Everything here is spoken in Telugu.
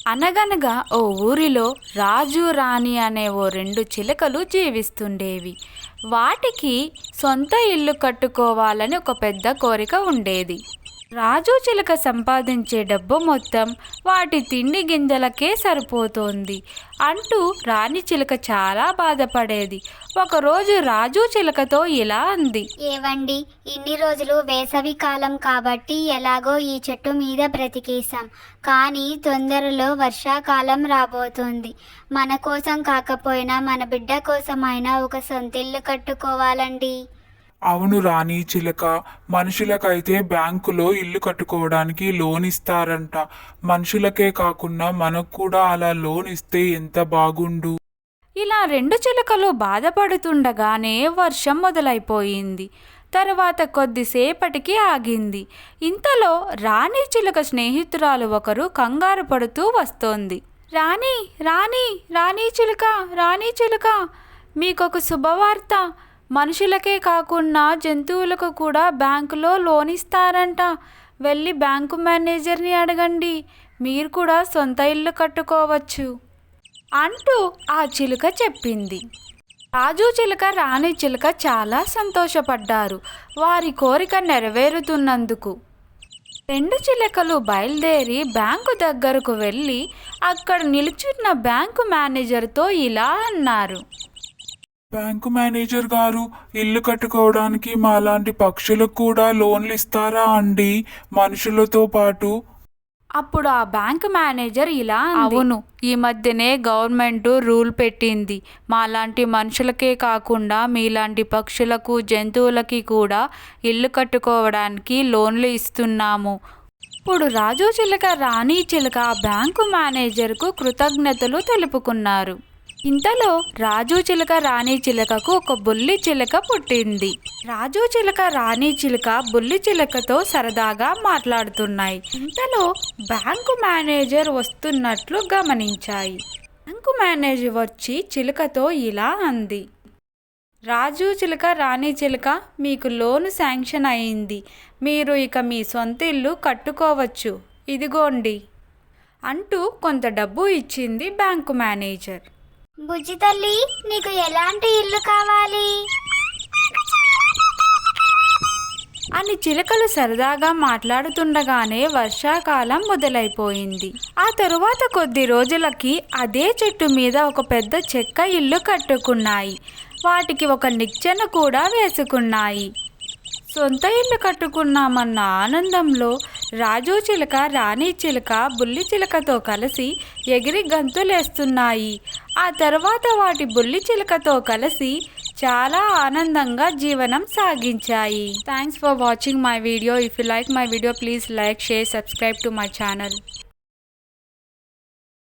అనగనగా ఓ ఊరిలో రాజు రాణి అనే ఓ రెండు చిలుకలు జీవిస్తుండేవి. వాటికి సొంత ఇల్లు కట్టుకోవాలని ఒక పెద్ద కోరిక ఉండేది. రాజు చిలుక సంపాదించే డబ్బు మొత్తం వాటి తిండి గింజలకే సరిపోతోంది అంటూ రాణి చిలుక చాలా బాధపడేది. ఒకరోజు రాజు చిలుకతో ఇలా అంది. ఏవండి, ఇన్ని రోజులు వేసవి కాలం కాబట్టి ఎలాగో ఈ చెట్టు మీద బ్రతికేశాం. కానీ తొందరలో వర్షాకాలం రాబోతుంది. మన కోసం కాకపోయినా మన బిడ్డ కోసమైనా ఒక సొంతిల్లు కట్టుకోవాలండి. అవును రాణి చిలక, మనుషులకైతే బ్యాంకులో ఇల్లు కట్టుకోవడానికి లోన్ ఇస్తారంట. మనుషులకే కాకుండా మనకు కూడా అలా లోన్ ఇస్తే ఎంత బాగుండు. ఇలా రెండు చిలుకలు బాధపడుతుండగానే వర్షం మొదలైపోయింది. తరువాత కొద్దిసేపటికి ఆగింది. ఇంతలో రాణి చిలుక స్నేహితురాలు ఒకరు కంగారు పడుతూ వస్తోంది. రాణి రాణి రాణి చిలుక, రాణి చిలుక, మీకొక శుభవార్త. మనుషులకే కాకుండా జంతువులకు కూడా బ్యాంకులో లోన్ ఇస్తారంట. వెళ్ళి బ్యాంకు మేనేజర్ని అడగండి. మీరు కూడా సొంత ఇల్లు కట్టుకోవచ్చు అంటూ ఆ చిలుక చెప్పింది. రాజు చిలుక, రాణి చిలుక చాలా సంతోషపడ్డారు వారి కోరిక నెరవేరుతున్నందుకు. రెండు చిలుకలు బయలుదేరి బ్యాంకు దగ్గరకు వెళ్ళి అక్కడ నిలుచున్న బ్యాంకు మేనేజర్తో ఇలా అన్నారు. బ్యాంకు మేనేజర్ గారు, ఇల్లు కట్టుకోవడానికి మాలాంటి పక్షులకు కూడా లోన్లు ఇస్తారా అండి, మనుషులతో పాటు? అప్పుడు ఆ బ్యాంక్ మేనేజర్ ఇలా అంది. అవును, ఈ మధ్యనే గవర్నమెంట్ రూల్ పెట్టింది. మాలాంటి మనుషులకే కాకుండా మీలాంటి పక్షులకు, జంతువులకి కూడా ఇల్లు కట్టుకోవడానికి లోన్లు ఇస్తున్నాము. ఇప్పుడు రాజు చిలుక, రాణి చిలుక ఆ బ్యాంకు మేనేజర్కు కృతజ్ఞతలు తెలుపుకున్నారు. ఇంతలో రాజు చిలుక, రాణి చిలుకకు ఒక బుల్లి చిలుక పుట్టింది. రాజు చిలుక, రాణి చిలుక బుల్లి చిలుకతో సరదాగా మాట్లాడుతున్నాయి. ఇంతలో బ్యాంకు మేనేజర్ వస్తున్నట్లు గమనించాయి. బ్యాంకు మేనేజర్ వచ్చి చిలుకతో ఇలా అంది. రాజు చిలుక, రాణి చిలుక, మీకు లోను శాంక్షన్ అయింది. మీరు ఇక మీ సొంత ఇల్లు కట్టుకోవచ్చు. ఇదిగోండి అంటూ కొంత డబ్బు ఇచ్చింది బ్యాంకు మేనేజర్. బుజ్జి తల్లి, నీకు ఎలాంటి ఇల్లు కావాలి అని చిలుకలు సరదాగా మాట్లాడుతుండగానే వర్షాకాలం మొదలైపోయింది. ఆ తరువాత కొద్ది రోజులకి అదే చెట్టు మీద ఒక పెద్ద చెక్క ఇల్లు కట్టుకున్నాయి. వాటికి ఒక నిచ్చెన కూడా వేసుకున్నాయి. సొంత ఇల్లు కట్టుకున్నామన్న ఆనందంలో రాజు చిలుక, రాణి చిలుక బుల్లి చిలుకతో కలిసి ఎగిరి గంతులేస్తున్నాయి. ఆ తర్వాత వాటి బుల్లి చిలుకతో కలిసి చాలా ఆనందంగా జీవనం సాగించాయి. Thanks for watching my video. If you like my video, please like, share, subscribe to my channel.